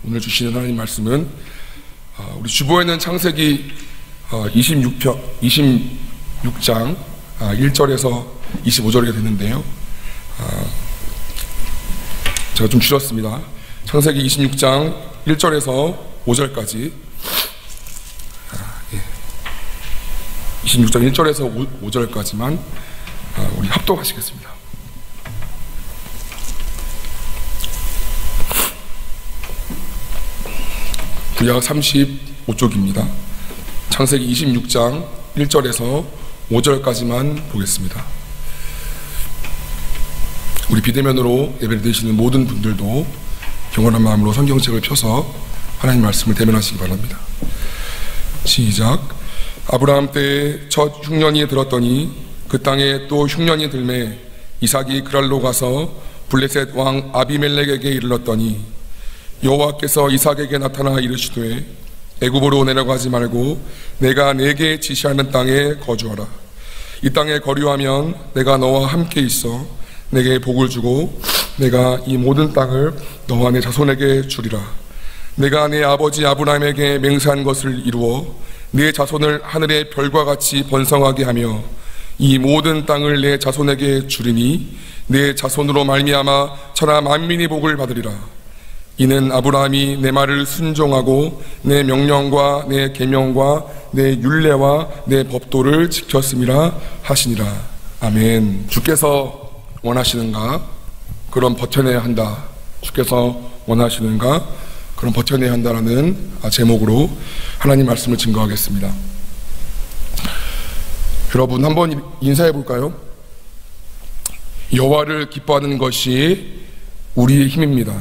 오늘 주시는 하나님 말씀은 우리 주보에는 창세기 26장 1절에서 25절이 됐는데요. 제가 좀 줄였습니다. 창세기 26장 1절에서 5절까지 26장 1절에서 5절까지만 우리 합독하시겠습니다. 구약 35쪽입니다. 창세기 26장 1절에서 5절까지만 보겠습니다. 우리 비대면으로 예배를 드리시는 모든 분들도 경건한 마음으로 성경책을 펴서 하나님 말씀을 대면하시기 바랍니다. 시작. 아브라함 때에 첫 흉년이 들었더니 그 땅에 또 흉년이 들매 이삭이 그랄로 가서 블레셋 왕 아비멜렉에게 이르렀더니 여호와께서 이삭에게 나타나 이르시되 애굽으로 내려가지 말고 내가 네게 지시하는 땅에 거주하라. 이 땅에 거류하면 내가 너와 함께 있어 내게 복을 주고 내가 이 모든 땅을 너와 내 자손에게 주리라. 내가 내 아버지 아브라함에게 맹세한 것을 이루어 내 자손을 하늘의 별과 같이 번성하게 하며 이 모든 땅을 내 자손에게 주리니 내 자손으로 말미암아 천하 만민이 복을 받으리라. 이는 아브라함이 내 말을 순종하고 내 명령과 내 계명과 내 율례와 내 법도를 지켰음이라 하시니라. 아멘. 주께서 원하시는가? 그럼 버텨내야 한다. 주께서 원하시는가? 그럼 버텨내야 한다라는 제목으로 하나님 말씀을 증거하겠습니다. 여러분 한번 인사해 볼까요? 여호와를 기뻐하는 것이 우리의 힘입니다.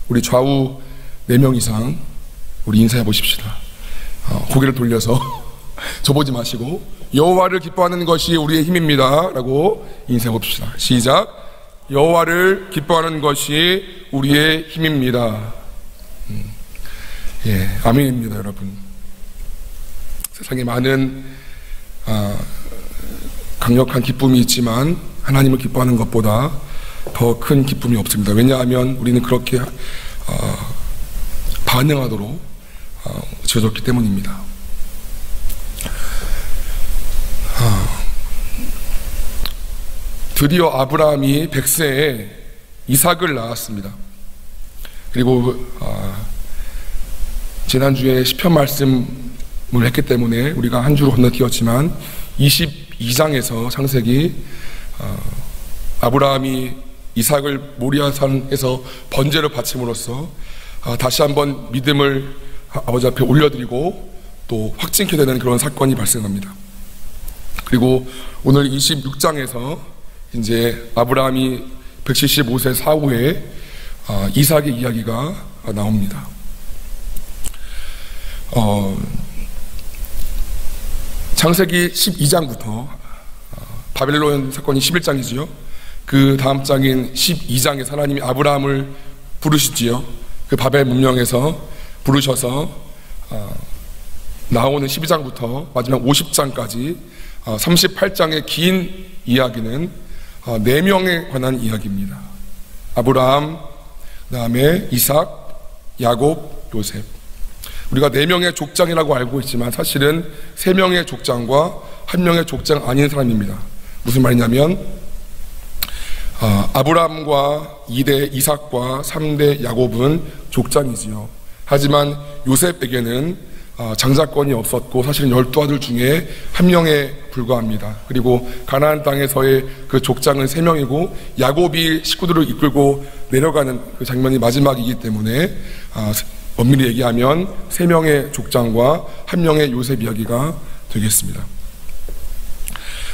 우리 좌우 4명 이상 우리 인사해 보십시다. 고개를 돌려서 저보지 마시고 여호와를 기뻐하는 것이 우리의 힘입니다 라고 인사해 봅시다. 시작. 여호와를 기뻐하는 것이 우리의 힘입니다. 아멘입니다. 여러분, 세상에 많은 강력한 기쁨이 있지만 하나님을 기뻐하는 것보다 더 큰 기쁨이 없습니다. 왜냐하면 우리는 그렇게 반응하도록 지어졌기 때문입니다. 드디어 아브라함이 100세에 이삭을 낳았습니다. 그리고 지난주에 시편 말씀을 했기 때문에 우리가 한 주로 건너뛰었지만 22장에서 창세기 아브라함이 이삭을 모리아산에서 번제로 바침으로써 다시 한번 믿음을 아버지 앞에 올려드리고 또 확증케 되는 그런 사건이 발생합니다. 그리고 오늘 26장에서 이제 아브라함이 175세 사후에 이삭의 이야기가 나옵니다. 창세기 12장부터 바벨론 사건이 11장이지요. 그 다음 장인 12장에 하나님이 아브라함을 부르시지요. 그 바벨 문명에서 부르셔서 나오는 12장부터 마지막 50장까지 38장의 긴 이야기는 4명에 관한 이야기입니다. 아브라함, 그 다음에 이삭, 야곱, 요셉. 우리가 4명의 족장이라고 알고 있지만 사실은 3명의 족장과 1명의 족장 아닌 사람입니다. 무슨 말이냐면 아브라함과 2대 이삭과 3대 야곱은 족장이지요. 하지만 요셉에게는 장자권이 없었고 사실은 12아들 중에 1명에 불과합니다. 그리고 가나안 땅에서의 그 족장은 3명이고 야곱이 식구들을 이끌고 내려가는 그 장면이 마지막이기 때문에 엄밀히 얘기하면 3명의 족장과 1명의 요셉 이야기가 되겠습니다.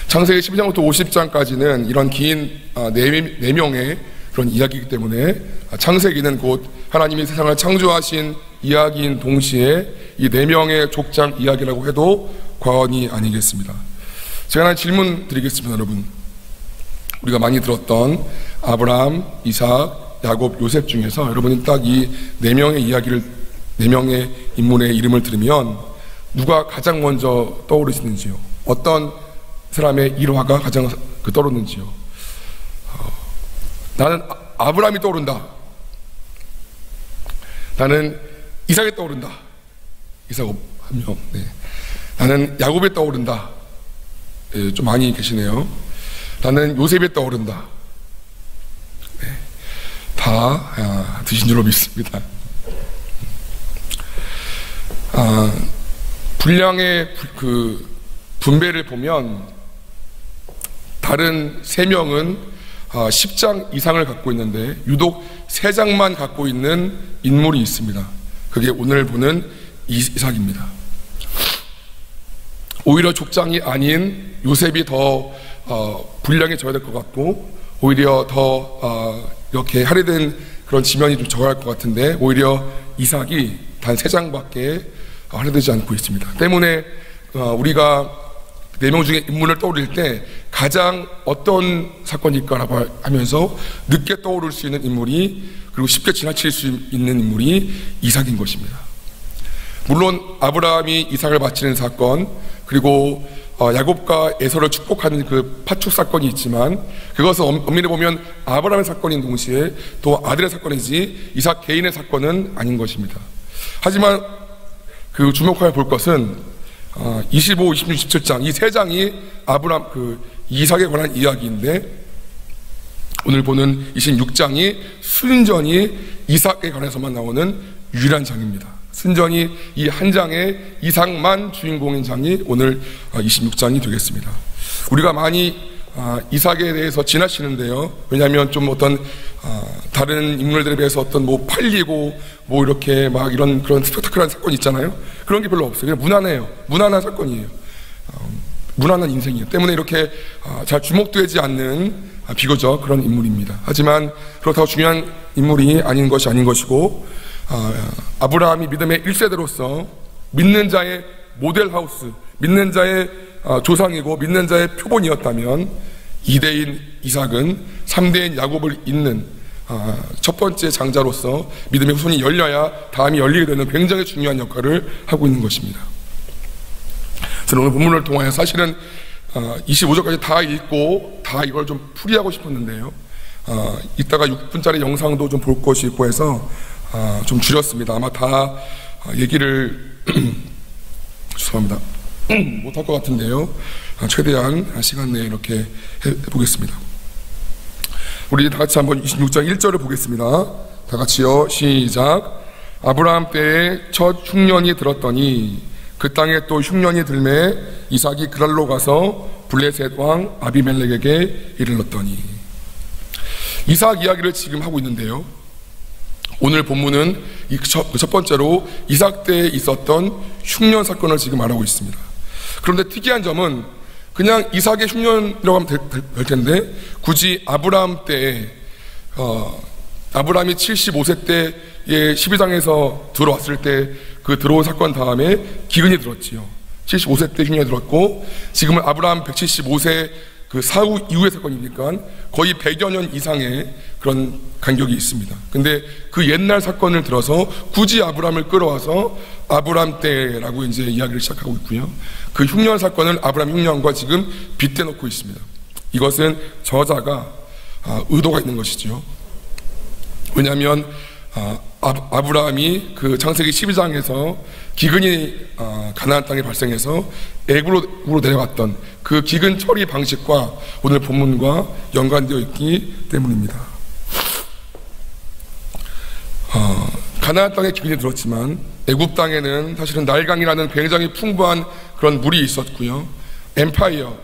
창세기 12장부터 50장까지는 이런 긴 4명의 그런 이야기이기 때문에 창세기는 곧 하나님이 세상을 창조하신 이야기인 동시에 이 4명의 족장 이야기라고 해도 과언이 아니겠습니다. 제가 하나 질문 드리겠습니다. 여러분, 우리가 많이 들었던 아브라함, 이삭, 야곱, 요셉 중에서 여러분이 딱 이 4명의 이야기를 4명의 인물의 이름을 들으면 누가 가장 먼저 떠오르시는지요? 어떤 사람의 일화가 가장 떠오르는지요? 나는 아브라함이 떠오른다. 나는 이삭이 떠오른다. 이삭 한 명. 네. 나는 야곱이 떠오른다. 네, 좀 많이 계시네요. 나는 요셉이 떠오른다. 네. 다 드신 줄로 믿습니다. 분량의 그 분배를 보면 다른 3명은 10장 이상을 갖고 있는데 유독 3장만 갖고 있는 인물이 있습니다. 그게 오늘 보는 이삭입니다. 오히려 족장이 아닌 요셉이 더 분량이 적어야 될 것 같고, 오히려 더 이렇게 할애된 그런 지면이 좀 적어야 할 것 같은데, 오히려 이삭이 단 3장밖에 할애되지 않고 있습니다. 때문에 우리가 4명 중에 인물을 떠올릴 때 가장 어떤 사건일까라고 하면서 늦게 떠오를 수 있는 인물이, 그리고 쉽게 지나칠 수 있는 인물이 이삭인 것입니다. 물론 아브라함이 이삭을 바치는 사건, 그리고 야곱과 에서를 축복하는 그 파축 사건이 있지만, 그것은 엄밀히 보면 아브라함의 사건인 동시에 또 아들의 사건이지 이삭 개인의 사건은 아닌 것입니다. 하지만 그 주목하여 볼 것은 25, 26, 27장 이 3장이 아브라함 이삭에 관한 이야기인데, 오늘 보는 26장이 순전히 이삭에 관해서만 나오는 유일한 장입니다. 순전히 이 한 장의 이삭만 주인공인 장이 오늘 26장이 되겠습니다. 우리가 많이 이삭에 대해서 지나치는데요. 왜냐하면 좀 어떤 다른 인물들에 비해서 어떤 뭐 팔리고 뭐 이렇게 막 이런 그런 스펙타클한 사건이 있잖아요. 그런 게 별로 없어요. 그냥 무난해요. 무난한 사건이에요. 무난한 인생이에요. 때문에 이렇게 잘 주목되지 않는 비교적 그런 인물입니다. 하지만 그렇다고 중요한 인물이 아닌 것이 아닌 것이고, 아브라함이 믿음의 1세대로서 믿는 자의 모델하우스, 믿는 자의 조상이고 믿는 자의 표본이었다면, 2대인 이삭은 3대인 야곱을 잇는 첫 번째 장자로서 믿음의 후손이 열려야 다음이 열리게 되는 굉장히 중요한 역할을 하고 있는 것입니다. 저는 오늘 본문을 통하여 사실은 25절까지 다 읽고 다 이걸 좀 풀이하고 싶었는데요, 이따가 6분짜리 영상도 좀 볼 것이 있고 해서 좀 줄였습니다. 아마 다 얘기를 죄송합니다. 못할 것 같은데요, 최대한 시간 내에 이렇게 해보겠습니다. 우리 다 같이 한번 26장 1절을 보겠습니다. 다 같이요. 시작. 아브라함 때에 첫 흉년이 들었더니 그 땅에 또 흉년이 들매 이삭이 그랄로 가서 블레셋 왕 아비멜렉에게 이르렀더니. 이삭 이야기를 지금 하고 있는데요, 오늘 본문은 첫 번째로 이삭 때에 있었던 흉년 사건을 지금 말하고 있습니다. 그런데 특이한 점은 그냥 이삭의 흉년이라고 하면 될 텐데, 굳이 아브라함 때에 아브라함이 75세 때에 12장에서 들어왔을 때 그 들어온 사건 다음에 기근이 들었지요. 75세 때 흉년이 들었고, 지금은 아브라함 175세 그 사후 이후의 사건이니까 거의 100여 년 이상의 그런 간격이 있습니다. 근데 그 옛날 사건을 들어서 굳이 아브라함을 끌어와서 아브라함 때라고 이제 이야기를 시작하고 있고요. 그 흉년 사건을 아브라함 흉년과 지금 빗대놓고 있습니다. 이것은 저자가 의도가 있는 것이죠. 왜냐하면 아브라함이 그 창세기 12장에서 기근이 가나안 땅에 발생해서 애굽으로 내려갔던 그 기근 처리 방식과 오늘 본문과 연관되어 있기 때문입니다. 가나안 땅에 기근이 들었지만 애굽 땅에는 사실은 나일강이라는 굉장히 풍부한 그런 물이 있었고요. 엠파이어,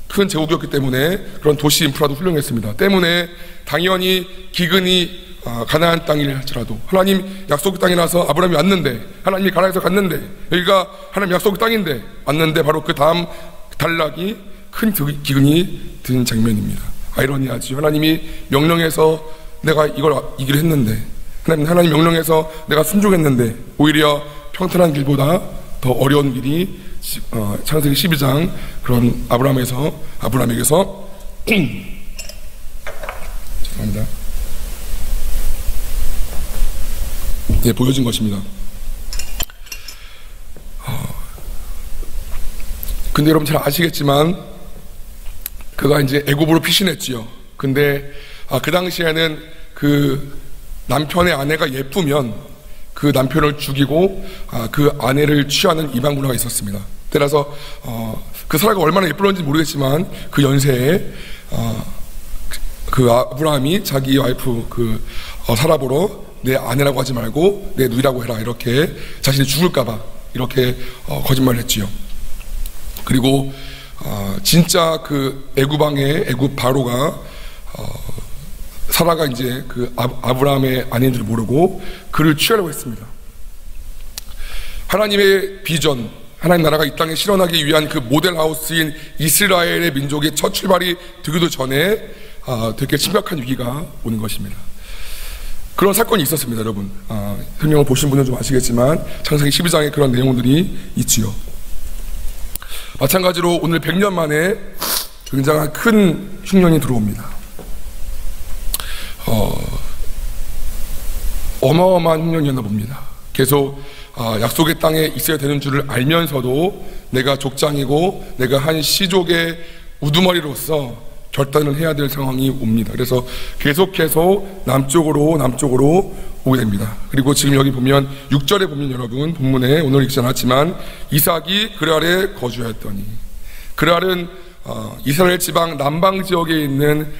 큰 제국이었기 때문에 그런 도시 인프라도 훌륭했습니다. 때문에 당연히 기근이 가나안 땅이라 할지라도 하나님 약속 땅이라서 아브라함이 왔는데, 하나님이 가나안에서 갔는데, 여기가 하나님 약속 땅인데 왔는데 바로 그 다음 단락이 큰 기근이 든 장면입니다. 아이러니하지. 하나님이 명령해서 내가 이걸 이기를 했는데, 하나님 명령해서 내가 순종했는데 오히려 평탄한 길보다 더 어려운 길이 창세기 12장 그런 아브라함에게서 죄송합니다. 예, 보여진 것입니다. 근데 여러분 잘 아시겠지만 그가 이제 애굽으로 피신했지요. 근데 그 당시에는 그 남편의 아내가 예쁘면 그 남편을 죽이고 그 아내를 취하는 이방 문화가 있었습니다. 따라서 그 사라가 얼마나 예쁠런지 모르겠지만 그 연세에 그 아브라함이 자기 와이프 사라 보러 내 아내라고 하지 말고 내 누이라고 해라, 이렇게 자신이 죽을까봐 이렇게 거짓말을 했지요. 그리고 진짜 그 애굽 바로가 사라가 이제 그 아브라함의 아내인 줄 모르고 그를 취하려고 했습니다. 하나님의 비전, 하나님 나라가 이 땅에 실현하기 위한 그 모델하우스인 이스라엘의 민족의 첫 출발이 되기도 전에 되게 심각한 위기가 오는 것입니다. 그런 사건이 있었습니다, 여러분. 설명을 보신 분은 좀 아시겠지만 창세기 12장에 그런 내용들이 있지요. 마찬가지로 오늘 100년 만에 굉장한 큰 흉년이 들어옵니다. 어마어마한 흉년이었나 봅니다. 계속 약속의 땅에 있어야 되는 줄을 알면서도 내가 족장이고 내가 한 시족의 우두머리로서 결단을 해야 될 상황이 옵니다. 그래서 계속해서 남쪽으로 오게 됩니다. 그리고 지금 여기 보면 6절에 보면 여러분 본문에 오늘 읽지 않았지만 이삭이 그랄에 거주하였더니, 그랄은 이스라엘 지방 남방 지역에 있는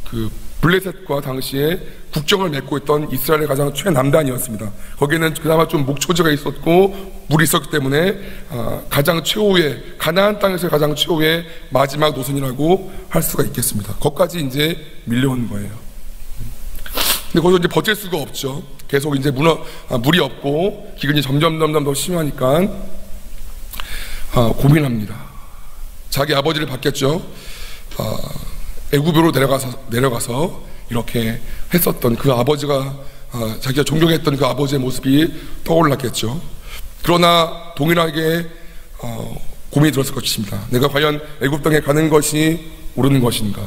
그 블레셋과 당시에 국경을 맺고 있던 이스라엘의 가장 최남단이었습니다. 거기에는 그나마 좀 목초지가 있었고 물이 있었기 때문에 가장 최후의, 가나안 땅에서 가장 최후의 마지막 노선이라고 할 수가 있겠습니다. 거기까지 이제 밀려온 거예요. 근데 거기서 이제 버틸 수가 없죠. 계속 이제 물이 없고 기근이 점점 더 심하니까 고민합니다. 자기 아버지를 봤겠죠. 애굽으로 내려가서 이렇게 했었던 그 아버지가, 자기가 존경했던 그 아버지의 모습이 떠올랐겠죠. 그러나 동일하게 고민이 들었을 것입니다. 내가 과연 애굽 땅에 가는 것이 옳은 것인가?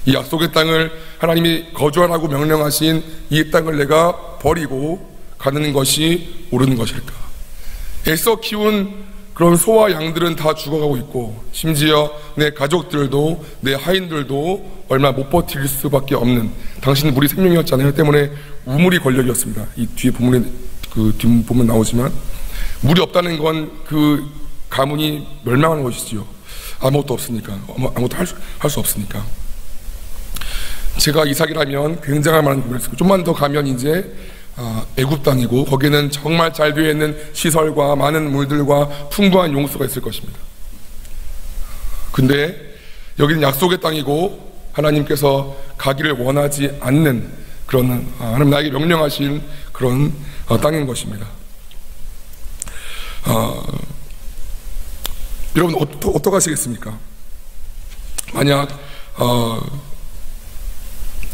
이 약속의 땅을 하나님이 거주하라고 명령하신 이 땅을 내가 버리고 가는 것이 옳은 것일까? 애써 키운 그런 소와 양들은 다 죽어가고 있고 심지어 내 가족들도 내 하인들도 얼마 못 버틸 수밖에 없는, 당신은 물이 생명이었잖아요 때문에 우물이 권력이었습니다. 이 뒤에 본문에 뒷부분 나오지만 물이 없다는 건 그 가문이 멸망하는 것이지요. 아무것도 없으니까, 아무것도 할 수 없으니까. 제가 이삭이라면 굉장한 많은 고민을 했고, 좀만 더 가면 이제 애굽 땅이고 거기에는 정말 잘 되어 있는 시설과 많은 물들과 풍부한 용수가 있을 것입니다. 근데 여기는 약속의 땅이고 하나님께서 가기를 원하지 않는 그런, 하나님 나에게 명령하신 그런 땅인 것입니다. 여러분 어떻게 하시겠습니까? 만약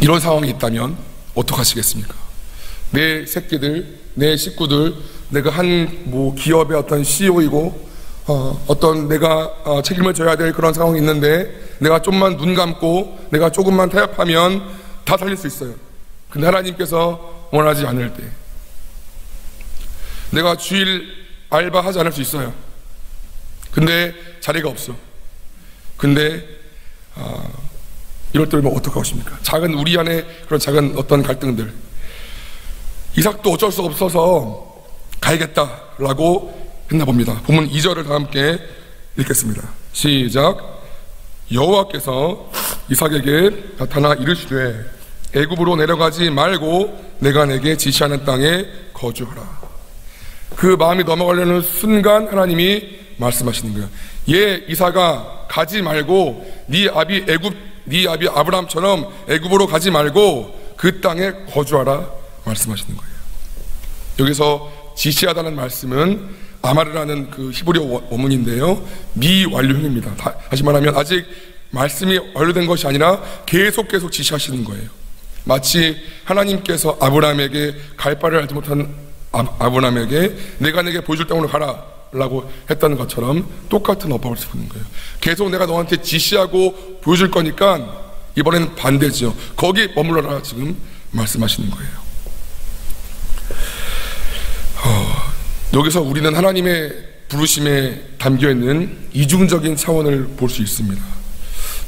이런 상황이 있다면 어떻게 하시겠습니까? 내 새끼들, 내 식구들, 내가 한 기업의 어떤 CEO이고 어떤 내가 책임을 져야 될 그런 상황이 있는데 내가 좀만 눈 감고 내가 조금만 타협하면 다 살릴 수 있어요. 근데 하나님께서 원하지 않을 때 내가 주일 알바하지 않을 수 있어요. 근데 자리가 없어. 근데 이럴 때면 어떻게 하십니까? 작은 우리 안에 그런 작은 어떤 갈등들, 이삭도 어쩔 수 없어서 가야겠다라고 했나 봅니다. 본문 2절을 다 함께 읽겠습니다. 시작. 여호와께서 이삭에게 나타나 이르시되 애굽으로 내려가지 말고 내가 내게 지시하는 땅에 거주하라. 그 마음이 넘어가려는 순간 하나님이 말씀하시는 거예요. 이삭아, 가지 말고 네 아비 아브라함처럼 애굽으로 가지 말고 그 땅에 거주하라 말씀하시는 거예요. 여기서 지시하다는 말씀은 아마르라는 그 히브리어 원문인데요, 미완료형입니다. 다시 말하면 아직 말씀이 완료된 것이 아니라 계속 지시하시는 거예요. 마치 하나님께서 아브라함에게 갈 바를 알지 못한 아브라함에게 내가 내게 보여줄 땅으로 가라 라고 했다는 것처럼 똑같은 어법을 쓰는 거예요. 계속 내가 너한테 지시하고 보여줄 거니까 이번에는 반대죠. 거기 머물러라 지금 말씀하시는 거예요. 여기서 우리는 하나님의 부르심에 담겨있는 이중적인 차원을 볼 수 있습니다.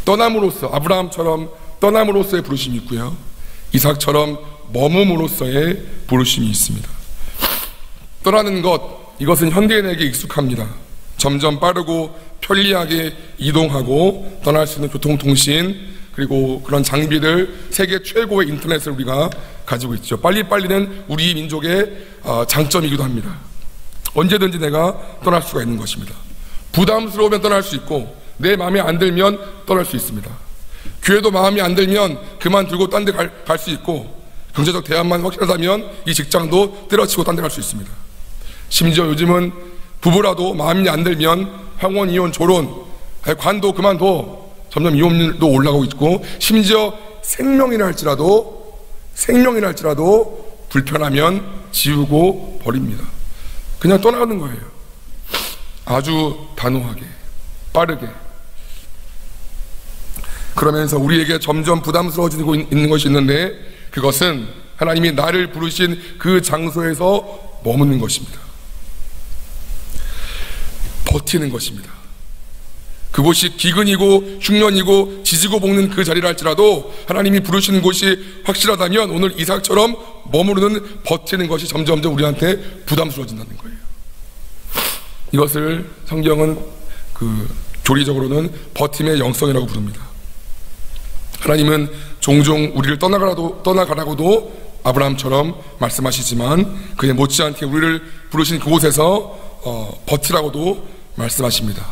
떠남으로써, 아브라함처럼 떠남으로써의 부르심이 있고요, 이삭처럼 머뭄으로서의 부르심이 있습니다. 떠나는 것, 이것은 현대인에게 익숙합니다. 점점 빠르고 편리하게 이동하고 떠날 수 있는 교통통신, 그리고 그런 장비들, 세계 최고의 인터넷을 우리가 가지고 있죠. 빨리빨리는 우리 민족의 장점이기도 합니다. 언제든지 내가 떠날 수가 있는 것입니다. 부담스러우면 떠날 수 있고, 내 마음에 안 들면 떠날 수 있습니다. 교회도 마음에 안 들면 그만두고 딴 데 갈 수 있고, 경제적 대안만 확실하다면 이 직장도 때려치고 딴 데 갈 수 있습니다. 심지어 요즘은 부부라도 마음이 안 들면 황혼, 이혼, 졸혼, 관도 그만둬, 점점 이혼율도 올라가고 있고, 심지어 생명이라 할지라도 불편하면 지우고 버립니다. 그냥 떠나는 거예요. 아주 단호하게, 빠르게. 그러면서 우리에게 점점 부담스러워지고 있는 것이 있는데, 그것은 하나님이 나를 부르신 그 장소에서 머무는 것입니다. 버티는 것입니다. 그곳이 기근이고 흉년이고 지지고 볶는 그 자리라 할지라도 하나님이 부르시는 곳이 확실하다면 오늘 이삭처럼 머무르는, 버티는 것이 점점 우리한테 부담스러워진다는 거예요. 이것을 성경은 교리적으로는 버팀의 영성이라고 부릅니다. 하나님은 종종 우리를 떠나가라고도 아브라함처럼 말씀하시지만, 그에 못지않게 우리를 부르신 그곳에서 버티라고도 말씀하십니다.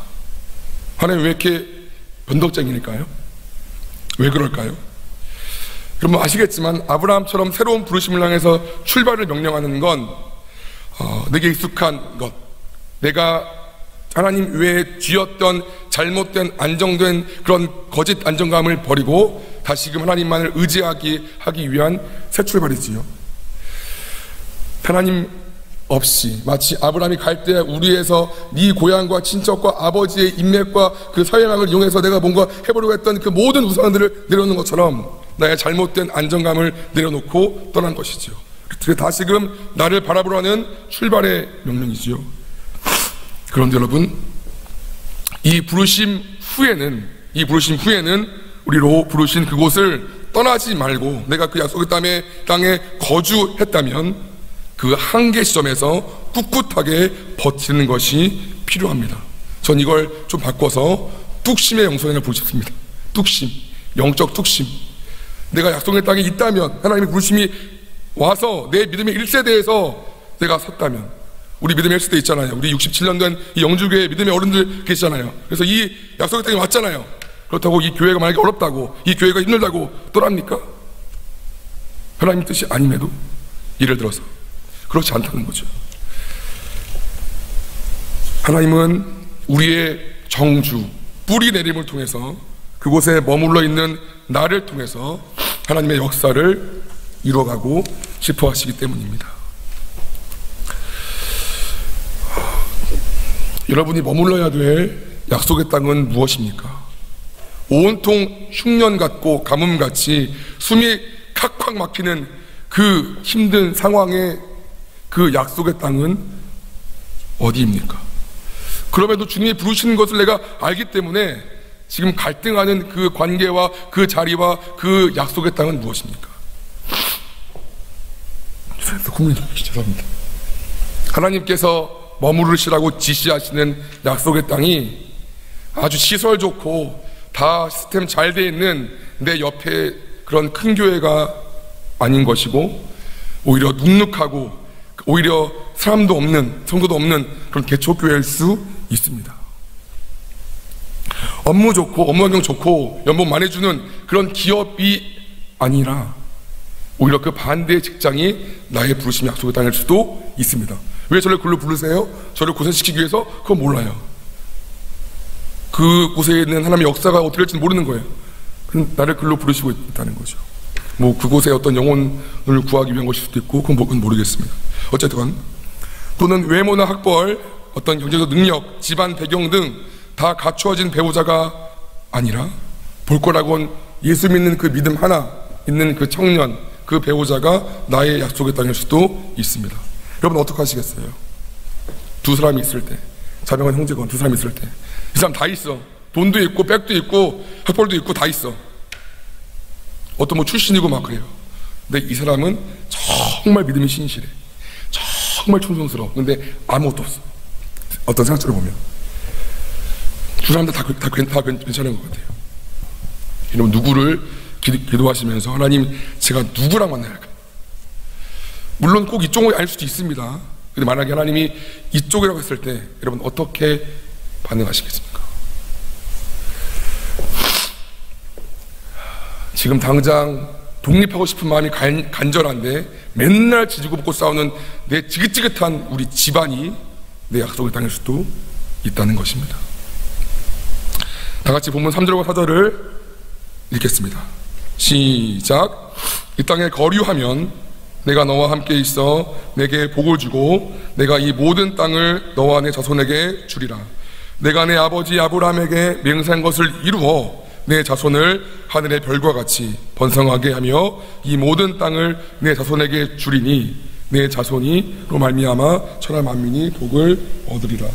하나님 왜 이렇게 변덕쟁이일까요? 왜 그럴까요? 여러분 아시겠지만 아브라함처럼 새로운 부르심을 향해서 출발을 명령하는 건 내게 익숙한 것, 내가 하나님 외에 쥐었던 잘못된 안정된 그런 거짓 안정감을 버리고 다시금 하나님만을 의지하기 위한 새 출발이지요. 하나님 없이 마치 아브라함이 갈 때 우리에서 네 고향과 친척과 아버지의 인맥과 그 사회망을 이용해서 내가 뭔가 해보려고 했던 그 모든 우상들을 내려놓는 것처럼 나의 잘못된 안정감을 내려놓고 떠난 것이지요. 다시금 나를 바라보라는 출발의 명령이지요. 그런데 여러분, 이 부르심 후에는 우리로 부르신 그곳을 떠나지 말고 내가 그 약속의 땅에 거주했다면 그 한계 시점에서 꿋꿋하게 버티는 것이 필요합니다. 전 이걸 좀 바꿔서 뚝심의 영성이라고 부르셨습니다. 뚝심, 영적 뚝심. 내가 약속의 땅에 있다면, 하나님의 부르심이 와서 내 믿음의 1세대에서 내가 섰다면, 우리 믿음의 1세대 있잖아요. 우리 67년 된 이 영주교회 믿음의 어른들 계시잖아요. 그래서 이 약속의 땅에 왔잖아요. 그렇다고 이 교회가 만약에 어렵다고, 이 교회가 힘들다고 떠납니까? 하나님 뜻이 아님에도, 예를 들어서 그렇지 않다는 거죠. 하나님은 우리의 정주, 뿌리 내림을 통해서 그곳에 머물러 있는 나를 통해서 하나님의 역사를 이루어가고 싶어 하시기 때문입니다. 여러분이 머물러야 될 약속의 땅은 무엇입니까? 온통 흉년 같고 가뭄같이 숨이 칵칵 막히는 그 힘든 상황에 그 약속의 땅은 어디입니까? 그럼에도 주님이 부르시는 것을 내가 알기 때문에 지금 갈등하는 그 관계와 그 자리와 그 약속의 땅은 무엇입니까? 죄송합니다. 하나님께서 머무르시라고 지시하시는 약속의 땅이 아주 시설 좋고 다 시스템 잘 돼 있는 내 옆에 그런 큰 교회가 아닌 것이고, 오히려 눅눅하고 오히려 사람도 없는, 성도도 없는 그런 개척교회일 수 있습니다. 업무 좋고 업무 환경 좋고 연봉 많이 주는 그런 기업이 아니라 오히려 그 반대의 직장이 나의 부르심 약속의 땅일 수도 있습니다. 왜 저를 글로 부르세요? 저를 고생시키기 위해서? 그건 몰라요. 그곳에 있는 하나님의 역사가 어떻게 될지는 모르는 거예요. 나를 글로 부르시고 있다는 거죠. 뭐 그곳에 어떤 영혼을 구하기 위한 것일 수도 있고, 그건 모르겠습니다. 어쨌든, 또는 외모나 학벌, 어떤 경제적 능력, 집안 배경 등 다 갖추어진 배우자가 아니라 볼 거라고는 예수 믿는 그 믿음 하나 있는 그 청년, 그 배우자가 나의 약속의 땅일 수도 있습니다. 여러분 어떻게 하시겠어요? 두 사람이 있을 때, 자명한 형제건 두 사람이 있을 때, 이 사람 다 있어. 돈도 있고 백도 있고 학벌도 있고 다 있어. 어떤 뭐 출신이고 막 그래요. 근데 이 사람은 정말 믿음이 신실해. 정말 충성스러워. 근데 아무것도 없어. 어떤 상처를 보면 두 사람들 다 괜찮은 것 같아요. 여러분, 누구를 기도하시면서 하나님, 제가 누구랑 만나야 할까? 물론 꼭 이쪽이 아닐 수도 있습니다. 근데 만약에 하나님이 이쪽이라고 했을 때 여러분 어떻게 반응하시겠습니까? 지금 당장 독립하고 싶은 마음이 간절한데 맨날 지지고 볶고 싸우는 내 지긋지긋한 우리 집안이 내 약속을 당할 수도 있다는 것입니다. 다 같이 본문 3절과 4절을 읽겠습니다. 시작. 이 땅에 거류하면 내가 너와 함께 있어 내게 복을 주고 내가 이 모든 땅을 너와 내 자손에게 주리라. 내가 내 아버지 아브라함에게 맹세한 것을 이루어 내 자손을 하늘의 별과 같이 번성하게 하며 이 모든 땅을 내 자손에게 주리니 내 자손이로 말미암아 천하 만민이 복을 얻으리라.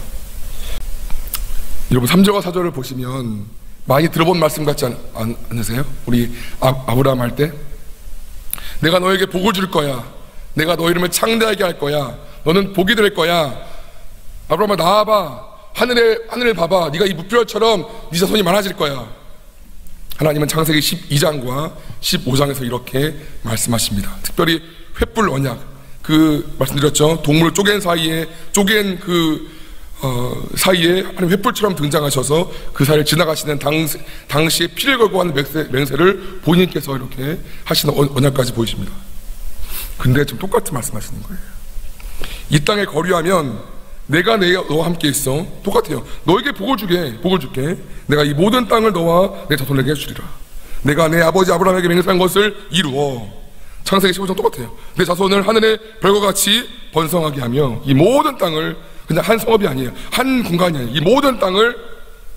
여러분, 3절과 4절을 보시면 많이 들어본 말씀 같지 않으세요? 우리 아브라함 할 때 내가 너에게 복을 줄 거야. 내가 너 이름을 창대하게 할 거야. 너는 복이 될 거야. 아브라함아, 나와봐. 하늘을 봐봐. 네가 이 무뼈처럼 네 자손이 많아질 거야. 하나님은 창세기 12장과 15장에서 이렇게 말씀하십니다. 특별히 횃불 언약, 말씀드렸죠. 동물을 쪼갠 사이에 하나님 횃불처럼 등장하셔서 그 사이를 지나가시는 당시에 피를 걸고 하는 맹세를 본인께서 이렇게 하시는 언약까지 보이십니다. 근데 지금 똑같은 말씀하시는 거예요. 이 땅에 거류하면 내가 너와 함께 있어. 똑같아요. 너에게 복을 줄게. 내가 이 모든 땅을 너와 내 자손에게 주리라. 내가 내 아버지 아브라함에게 맹세한 것을 이루어. 창세기 15장 똑같아요. 내 자손을 하늘의 별과 같이 번성하게 하며 이 모든 땅을, 그냥 한 성읍이 아니에요. 한 공간이 아니에요. 이 모든 땅을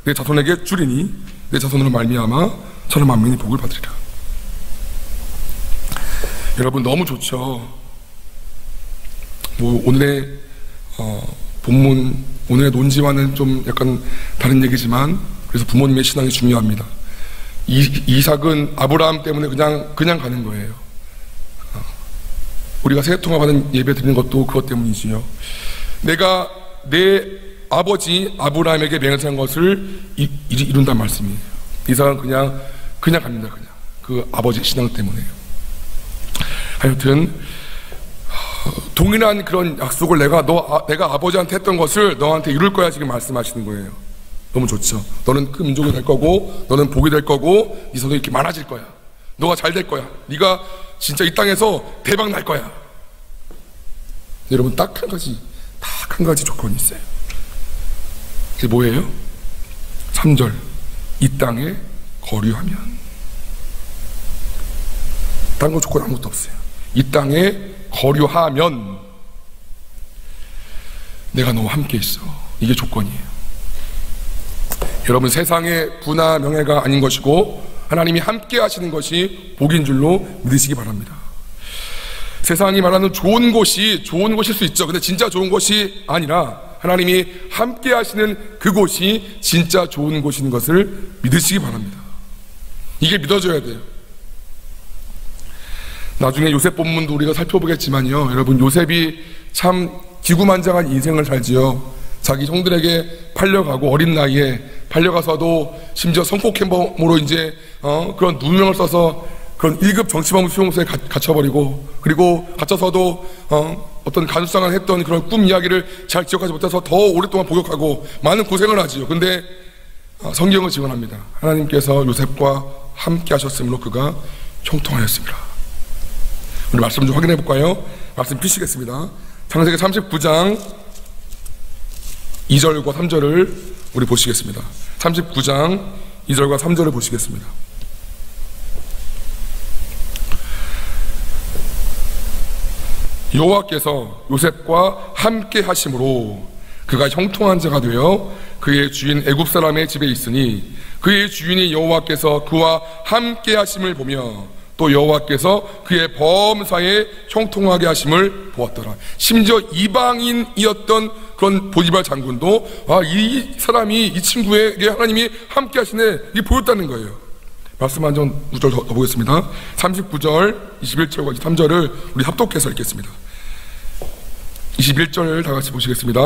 내 자손에게 주리니 내 자손으로 말미암아 천하 만민이 복을 받으리라. 여러분, 너무 좋죠. 오늘의 본문, 오늘의 논지와는 좀 약간 다른 얘기지만 그래서 부모님의 신앙이 중요합니다. 이삭은 아브라함 때문에 그냥 가는 거예요. 우리가 세통화 받은 예배 드리는 것도 그것 때문이지요. 내가 내 아버지 아브라함에게 맹세한 것을 이룬다는 말씀이에요. 이삭은 그냥 갑니다. 그 아버지 신앙 때문에. 하여튼 동일한 그런 약속을 내가 아버지한테 했던 것을 너한테 이룰 거야 지금 말씀하시는 거예요. 너무 좋죠. 너는 그 민족이 될 거고, 너는 복이 될 거고, 네 손이 이렇게 많아질 거야. 너가 잘 될 거야. 네가 진짜 이 땅에서 대박 날 거야. 여러분, 딱 한 가지 조건이 있어요. 그게 뭐예요? 3절. 이 땅에 거류하면. 다른 거 조건 아무것도 없어요. 이 땅에 거류하면 내가 너와 함께 있어. 이게 조건이에요. 여러분, 세상의 부나 명예가 아닌 것이고 하나님이 함께 하시는 것이 복인 줄로 믿으시기 바랍니다. 세상이 말하는 좋은 곳이 좋은 곳일 수 있죠. 근데 진짜 좋은 곳이 아니라 하나님이 함께 하시는 그곳이 진짜 좋은 곳인 것을 믿으시기 바랍니다. 이게 믿어져야 돼요. 나중에 요셉 본문도 우리가 살펴보겠지만요, 여러분, 요셉이 참 기구만장한 인생을 살지요. 자기 형들에게 팔려가고, 어린 나이에 팔려가서도 심지어 성폭행범으로 이제 그런 누명을 써서 그런 1급 정치범 수용소에 갇혀버리고, 그리고 갇혀서도 어떤 간수상을 했던 그런 꿈 이야기를 잘 기억하지 못해서 더 오랫동안 복역하고 많은 고생을 하지요. 근데 성경은 증언합니다. 하나님께서 요셉과 함께 하셨으므로 그가 형통하였습니다. 우리 말씀 좀 확인해 볼까요? 말씀 피시겠습니다. 창세기 39장 2절과 3절을 우리 보시겠습니다. 39장 2절과 3절을 보시겠습니다. 여호와께서 요셉과 함께 하심으로 그가 형통한 자가 되어 그의 주인 애굽 사람의 집에 있으니 그의 주인이 여호와께서 그와 함께 하심을 보며 또 여호와께서 그의 범사에 형통하게 하심을 보았더라. 심지어 이방인이었던 그런 보디발 장군도 이 사람이 이 친구에게 하나님이 함께 하시네, 이게 보였다는 거예요. 말씀 한 구절 더 보겠습니다. 39절, 21절과 23절을 우리 합독해서 읽겠습니다. 21절 다 같이 보시겠습니다.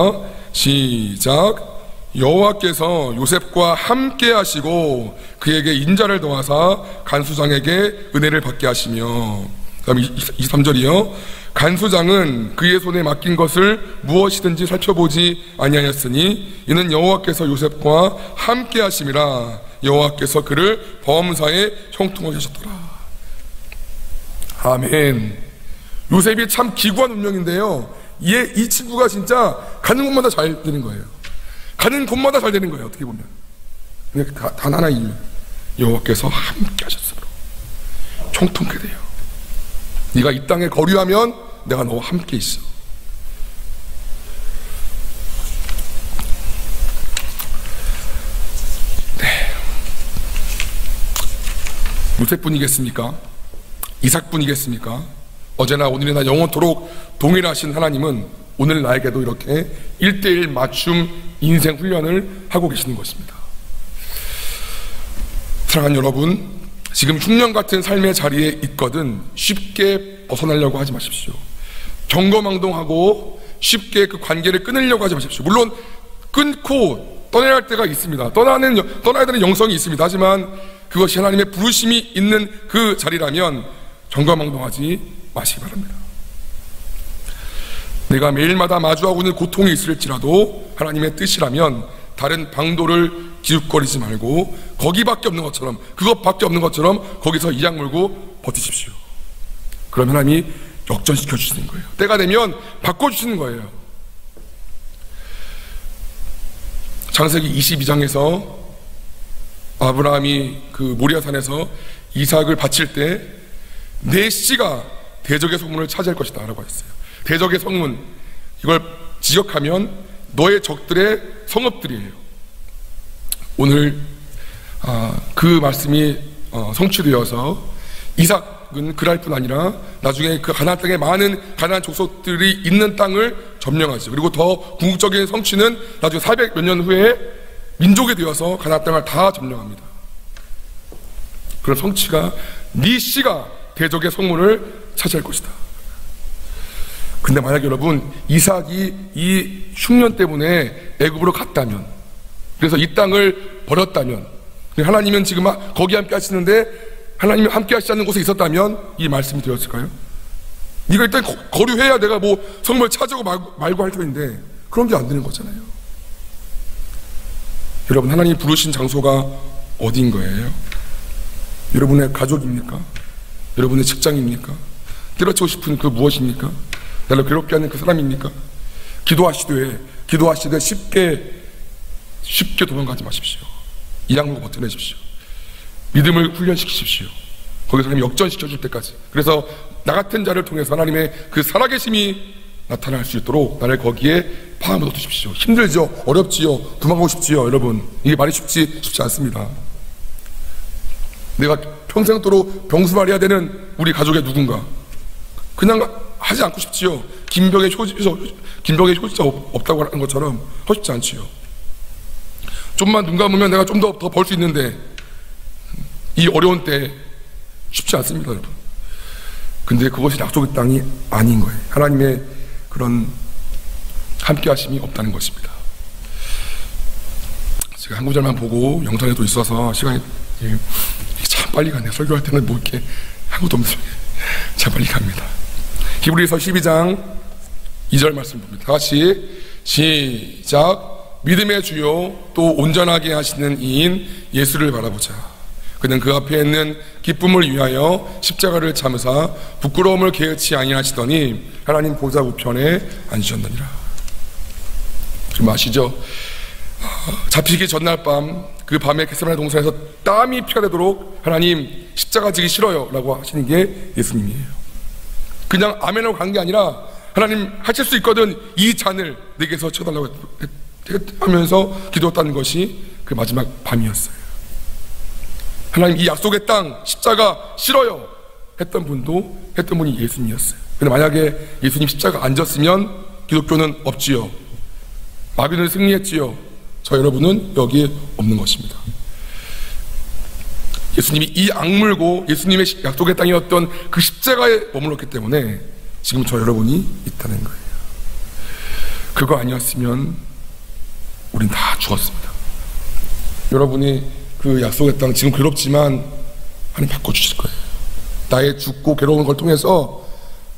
시작. 여호와께서 요셉과 함께 하시고 그에게 인자를 더하사 간수장에게 은혜를 받게 하시며, 그 다음에 23절이요. 간수장은 그의 손에 맡긴 것을 무엇이든지 살펴보지 아니하였으니 이는 여호와께서 요셉과 함께 하심이라. 여호와께서 그를 범사에 형통하게 하셨더라. 아멘. 요셉이 참 기구한 운명인데요, 이 친구가 진짜 가는 곳마다 잘 되는 거예요. 가는 곳마다 잘 되는 거예요, 어떻게 보면. 단 하나 이유, 여호와께서 함께 하셨으므로 형통케 돼요. 네가 이 땅에 거류하면 내가 너와 함께 있어. 네. 요셉뿐이겠습니까? 이삭뿐이겠습니까? 어제나 오늘이나 영원토록 동일하신 하나님은 오늘 나에게도 이렇게 1:1 맞춤 인생 훈련을 하고 계시는 것입니다. 사랑하는 여러분, 지금 흉년 같은 삶의 자리에 있거든 쉽게 벗어나려고 하지 마십시오. 경거망동하고 쉽게 그 관계를 끊으려고 하지 마십시오. 물론 끊고 떠나야 할 때가 있습니다. 떠나야 되는 영성이 있습니다. 하지만 그것이 하나님의 부르심이 있는 그 자리라면 경거망동하지 마시기 바랍니다. 내가 매일마다 마주하고 있는 고통이 있을지라도 하나님의 뜻이라면 다른 방도를 기웃거리지 말고 거기밖에 없는 것처럼, 그것밖에 없는 것처럼 거기서 이악 물고 버티십시오. 그러면 하나님이 역전시켜 주시는 거예요. 때가 되면 바꿔주시는 거예요. 창세기 22장에서 아브라함이 그 모리아산에서 이삭을 바칠 때 내 씨가 대적의 성문을 차지할 것이다 라고 했어요. 대적의 성문, 이걸 지적하면 너의 적들의 성읍들이에요. 오늘 그 말씀이 성취되어서 이삭은 그랄 뿐 아니라 나중에 그 가나안 땅에 많은 가나안 족속들이 있는 땅을 점령하죠. 그리고 더 궁극적인 성취는 나중에 400몇 년 후에 민족이 되어서 가나안 땅을 다 점령합니다. 그런 성취가 네 씨가 대적의 성문을 차지할 것이다. 근데 만약 여러분 이삭이 이 흉년 때문에 애굽으로 갔다면, 그래서 이 땅을 버렸다면, 하나님은 지금 거기 함께 하시는데 하나님이 함께 하시지 않는 곳에 있었다면 이 말씀이 되었을까요? 네가 일단 거류해야 내가 뭐 성문을 차지하고 말고 할 터인데 그런 게 안 되는 거잖아요. 여러분, 하나님이 부르신 장소가 어디인 거예요? 여러분의 가족입니까? 여러분의 직장입니까? 때려치고 싶은 그 무엇입니까? 나를 괴롭게 하는 그 사람입니까? 기도하시되 쉽게 도망가지 마십시오. 이악 물고 버텨내십시오. 믿음을 훈련시키십시오. 거기서 하나님이 역전시켜줄 때까지. 그래서 나 같은 자를 통해서 하나님의 그 살아계심이 나타날 수 있도록 나를 거기에 파묻어 두십시오. 힘들죠? 어렵지요? 도망가고 싶지요? 여러분, 이게 말이 쉽지 않습니다. 내가 평생도록 병수말해야 되는 우리 가족의 누군가, 그냥 하지 않고 싶지요. 김병의 효지가 없다고 하는 것처럼 하고 싶지 않지요. 좀만 눈 감으면 내가 좀 더 벌 수 있는데 이 어려운 때 쉽지 않습니다, 여러분. 근데 그것이 약속의 땅이 아닌 거예요. 하나님의 그런 함께 하심이 없다는 것입니다. 제가 한 구절만 보고 영상에도 있어서 시간이 참 빨리 가네요. 설교할 때는 뭐 이렇게 한 것도 없는데 참 빨리 갑니다. 히브리서 12장 2절 말씀 봅니다. 다같이 시작. 믿음의 주요 또 온전하게 하시는 이인 예수를 바라보자. 그는 그 앞에 있는 기쁨을 위하여 십자가를 참으사 부끄러움을 개의치 아니하시더니 하나님 보좌 우편에 앉으셨느니라. 지금 아시죠? 잡히기 전날 밤, 그 밤에 겟세마네 동산에서 땀이 피어내도록 하나님 십자가 지기 싫어요 라고 하시는 게 예수님이에요. 그냥 아멘하고 간 게 아니라 하나님 하실 수 있거든 이 잔을 내게서 쳐달라고 하면서 기도했다는 것이 그 마지막 밤이었어요. 하나님 이 약속의 땅 십자가 싫어요 했던 분이 예수님이었어요. 근데 만약에 예수님 십자가 안 졌으면 기독교는 없지요. 마귀는 승리했지요. 저 여러분은 여기에 없는 것입니다. 예수님이 이 악물고 예수님의 약속의 땅이었던 그 십자가에 머물렀기 때문에 지금 저 여러분이 있다는 거예요. 그거 아니었으면 우린 다 죽었습니다. 여러분이 그 약속의 땅 지금 괴롭지만 하나님 바꿔주실 거예요. 나의 죽고 괴로운 걸 통해서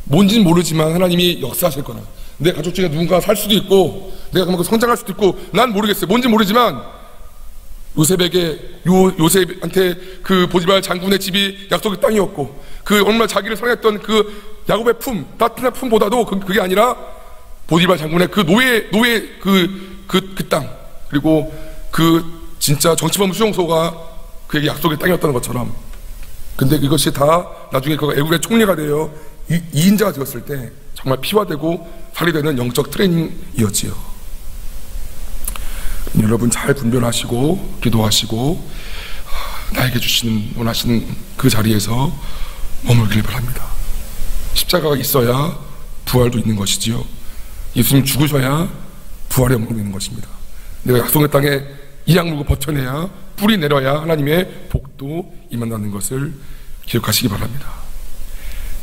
뭔지는 모르지만 하나님이 역사하실 거라. 내 가족 중에 누군가 살 수도 있고 내가 그만큼 성장할 수도 있고 난 모르겠어요. 뭔지 모르지만 요셉한테 그 보디발 장군의 집이 약속의 땅이었고 그 얼마나 자기를 사랑했던 그 야곱의 품, 따뜻한 품보다도 그게 아니라 보디발 장군의 그 노예 그 땅, 그리고 그 진짜 정치범 수용소가 그에게 약속의 땅이었다는 것처럼. 근데 이것이 다 나중에 그가 애국의 총리가 되어 이인자가 되었을 때 정말 피화되고 살이 되는 영적 트레이닝이었지요. 여러분 잘 분별하시고 기도하시고 나에게 주시는 원하시는 그 자리에서 머물길 바랍니다. 십자가가 있어야 부활도 있는 것이지요. 예수님 죽으셔야 부활의 영광이 있는 것입니다. 내가 약속의 땅에 이악 물고 버텨내야 뿌리 내려야 하나님의 복도 임한다는 것을 기억하시기 바랍니다.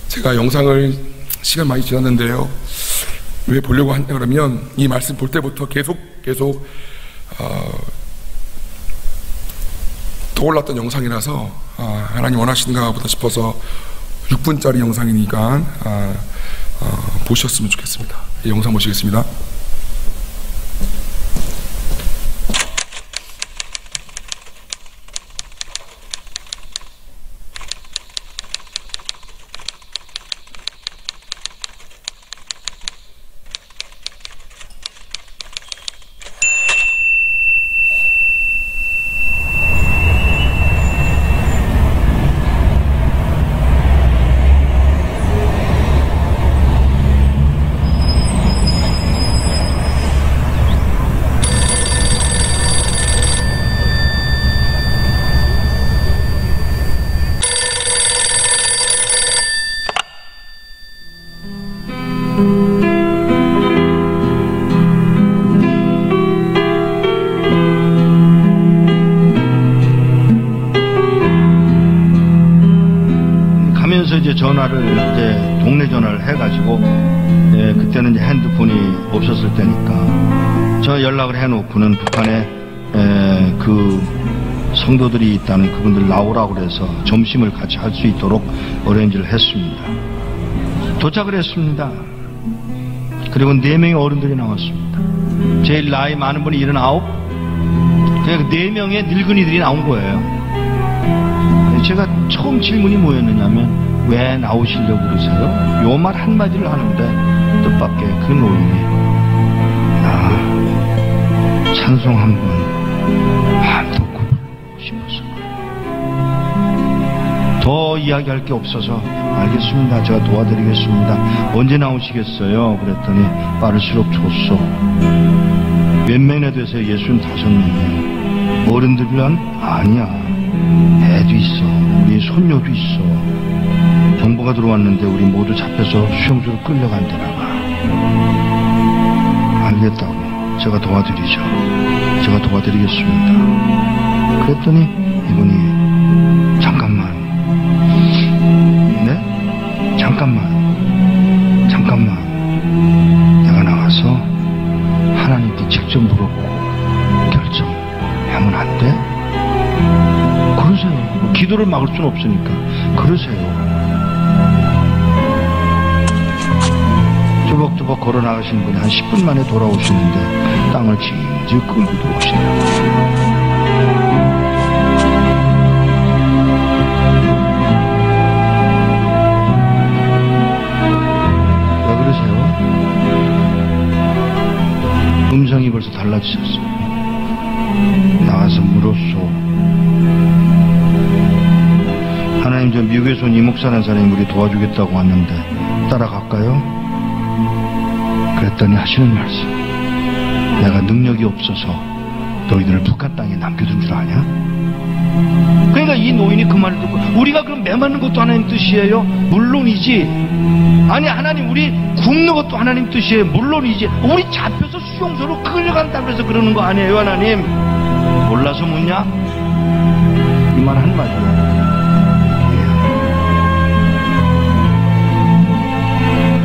제가 영상을 시간 많이 지났는데요, 왜 보려고 하냐 그러면 이 말씀 볼 때부터 계속 떠올랐던 영상이라서 하나님 원하시는가 보다 싶어서 6분짜리 영상이니까 보셨으면 좋겠습니다. 이 영상 보시겠습니다. 전화를 이제 동네 전화를 해가지고 그때는 이제 핸드폰이 없었을 때니까 저 연락을 해놓고는 북한에 그 성도들이 있다는 그분들 나오라고 그래서 점심을 같이 할 수 있도록 어레인지를 했습니다. 도착을 했습니다. 그리고 4명의 어른들이 나왔습니다. 제일 나이 많은 분이 79, 그냥 4명의 늙은이들이 나온 거예요. 제가 처음 질문이 뭐였느냐면 왜 나오시려고 그러세요? 요 말 한마디를 하는데 뜻밖의 그 노인이 찬송 한번 듣고 싶어서 더 이야기할 게 없어서 알겠습니다. 제가 도와드리겠습니다. 언제 나오시겠어요? 그랬더니 빠를수록 좋소. 몇 명이나 되세요? 65명이에요. 어른들이란 아니야. 애도 있어. 우리 손녀도 있어. 정보가 들어왔는데 우리 모두 잡혀서 수용소로 끌려간다나 봐. 알겠다고. 제가 도와드리죠. 제가 도와드리겠습니다. 그랬더니 이분이 잠깐만. 네? 잠깐만. 내가 나가서 하나님께 직접 물어보고 결정하면 안 돼? 그러세요. 기도를 막을 수는 없으니까 그러세요. 조벅조벅 걸어 나가신 분이 한 10분 만에 돌아오시는데 땅을 질질 끌고 들어오시더라고요. 왜 그러세요? 음성이 벌써 달라지셨어요. 나가서 물었소. 하나님, 저 미국에서 온 이목사라는 사람이 우리 도와주겠다고 왔는데 따라갈까요? 그랬더니 하시는 말씀, 내가 능력이 없어서 너희들을 북한 땅에 남겨둔 줄 아냐? 그러니까 이 노인이 그 말을 듣고 우리가 그럼 매맞는 것도 하나님 뜻이에요? 물론이지. 아니 하나님, 우리 굶는 것도 하나님 뜻이에요? 물론이지. 우리 잡혀서 수용소로 끌려간다고 해서 그러는 거 아니에요? 하나님 몰라서 묻냐? 말 한마디로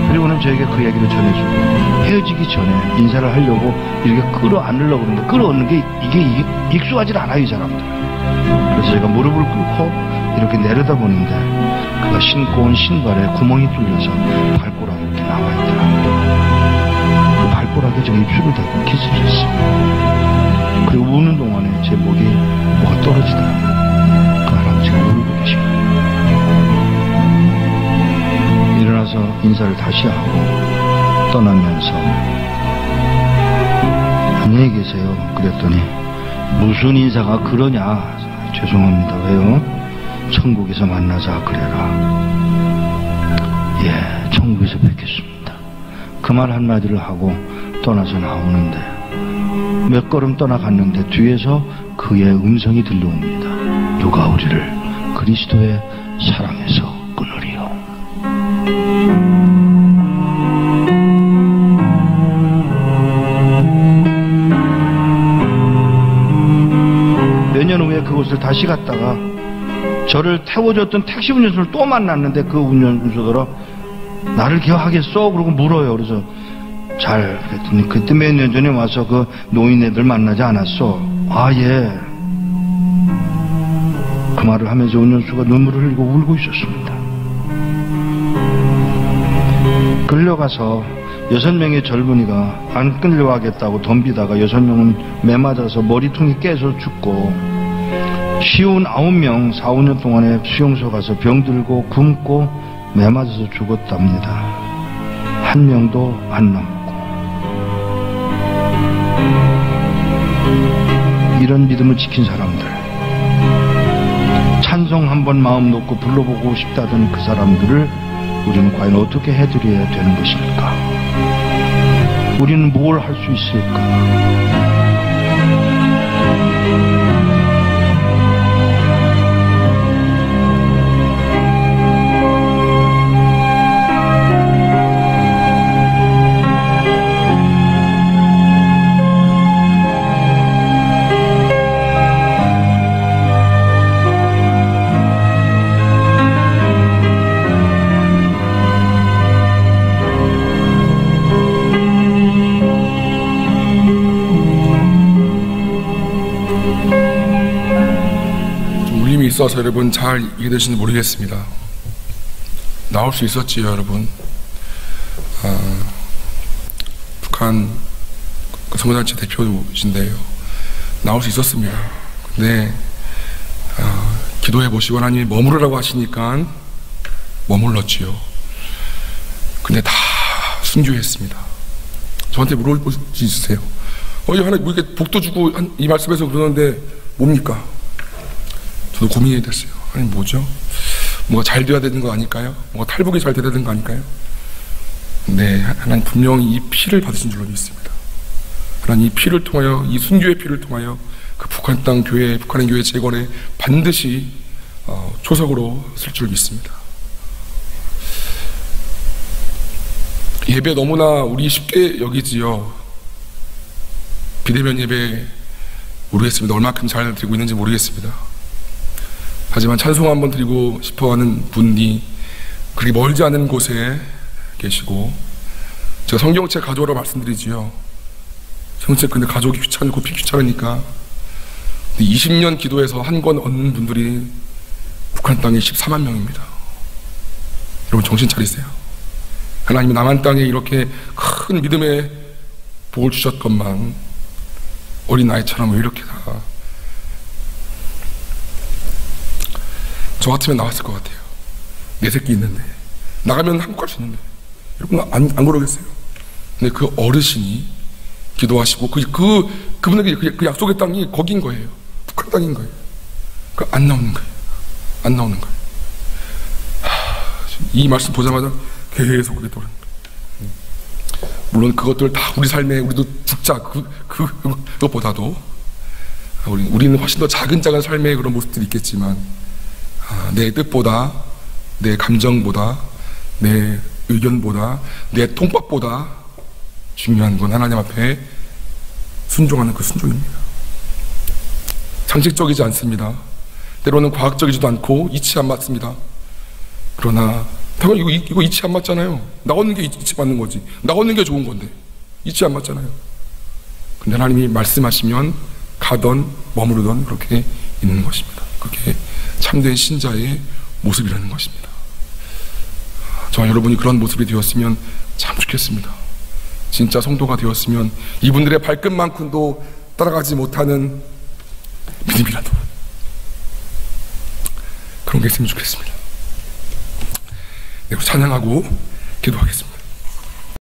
그리고는 저에게 그 얘기를 전해주고 헤어지기 전에 인사를 하려고 이렇게 끌어안으려고 그러는데 끌어안는 게 이게 익숙하지 않아요, 이 사람들. 그래서 제가 무릎을 꿇고 이렇게 내려다보는데 그가 신고 온 신발에 구멍이 뚫려서 발가락이 이렇게 나와 있더라고요. 그 발가락에 제가 입술을 닫고 키스를 했습니다. 그리고 우는 동안에 제 목이 뭐가 떨어지더라고요. 그 할아버지가 울고 계십니다. 일어나서 인사를 다시 하고 떠나면서 안녕히 계세요. 그랬더니 무슨 인사가 그러냐. 죄송합니다. 왜요? 천국에서 만나자 그래라. 예, 천국에서 뵙겠습니다. 그 말 한마디를 하고 떠나서 나오는데 몇 걸음 떠나갔는데 뒤에서 그의 음성이 들려옵니다. 누가 우리를 그리스도의 사랑에서 끊으리요. 몇 년 후에 그곳을 다시 갔다가 저를 태워줬던 택시 운전수를 또 만났는데 그 운전수더러 나를 기억하겠어? 그러고 물어요. 그래서 잘 그랬더니 그때 몇 년 전에 와서 그 노인네들 만나지 않았어? 아, 예. 그 말을 하면서 운전수가 눈물을 흘리고 울고 있었습니다. 끌려가서 6명의 젊은이가 안 끌려가겠다고 덤비다가 6명은 매 맞아서 머리통이 깨서 죽고 쉬운 9명 4, 5년 동안에 수용소 가서 병들고 굶고 매 맞아서 죽었답니다. 한 명도 안 남고. 이런 믿음을 지킨 사람들, 찬송 한번 마음 놓고 불러보고 싶다던 그 사람들을 우리는 과연 어떻게 해드려야 되는 것입니까? 우리는 뭘 할 수 있을까? 있어서 여러분 잘 이해되시는지 모르겠습니다. 나올 수 있었지요, 여러분. 북한 선거단체 대표이신데요. 나올 수 있었습니다. 근데 기도해 보시고 하나님이 머무르라고 하시니까 머물렀지요. 근데 다 순교했습니다. 저한테 물어볼 수 있으세요? 하나님 뭐 이렇게 복도 주고 이 말씀에서 그러는데 뭡니까? 저도 고민이 됐어요. 아니 뭐죠? 뭔가 잘 돼야 되는 거 아닐까요? 뭔가 탈북이 잘 돼야 되는 거 아닐까요? 네, 하나님 분명히 이 피를 받으신 줄로 믿습니다. 하나님 이 피를 통하여, 이 순교의 피를 통하여 그 북한 땅 교회, 북한의 교회 재건에 반드시 초석으로 쓸 줄 믿습니다. 예배 너무나 우리 쉽게 여기지요. 비대면 예배 모르겠습니다. 얼마큼 잘 드리고 있는지 모르겠습니다. 하지만 찬송 한번 드리고 싶어하는 분이 그리 멀지 않은 곳에 계시고, 제가 성경책 가져오라고 말씀드리지요. 성경책 근데 가져오기 귀찮고 피 귀찮으니까 20년 기도해서 한 권 얻는 분들이 북한 땅에 14만 명입니다. 여러분 정신 차리세요. 하나님이 남한 땅에 이렇게 큰 믿음의 복을 주셨건만 어린 아이처럼 왜 이렇게 다, 저 같으면 나왔을 것 같아요. 내 새끼 있는데 나가면 한국 갈 수 있는데 여러분 안 그러겠어요? 근데 그 어르신이 기도하시고 그분에게 그 약속의 땅이 거긴 거예요. 북한 땅인 거예요. 안 나오는 거예요. 안 나오는 거예요. 이 말씀 보자마자 계속 그게 돌아요. 물론 그것들 다 우리 삶에 우리도 죽자 그것보다도 우리는 훨씬 더 작은 삶의 그런 모습들이 있겠지만, 내 뜻보다, 내 감정보다, 내 의견보다, 내 통밥보다 중요한 건 하나님 앞에 순종하는 그 순종입니다. 상식적이지 않습니다. 때로는 과학적이지도 않고 이치 안 맞습니다. 그러나 당연히 이거 이치 안 맞잖아요. 나오는 게 이치 맞는 거지. 나오는 게 좋은 건데 이치 안 맞잖아요. 근데 하나님이 말씀하시면 가던 머무르던 그렇게 있는 것입니다. 그게 참된 신자의 모습이라는 것입니다. 저와 여러분이 그런 모습이 되었으면 참 좋겠습니다. 진짜 성도가 되었으면 이분들의 발끝만큼도 따라가지 못하는 믿음이라도 그런 게 있으면 좋겠습니다. 네, 찬양하고 기도하겠습니다.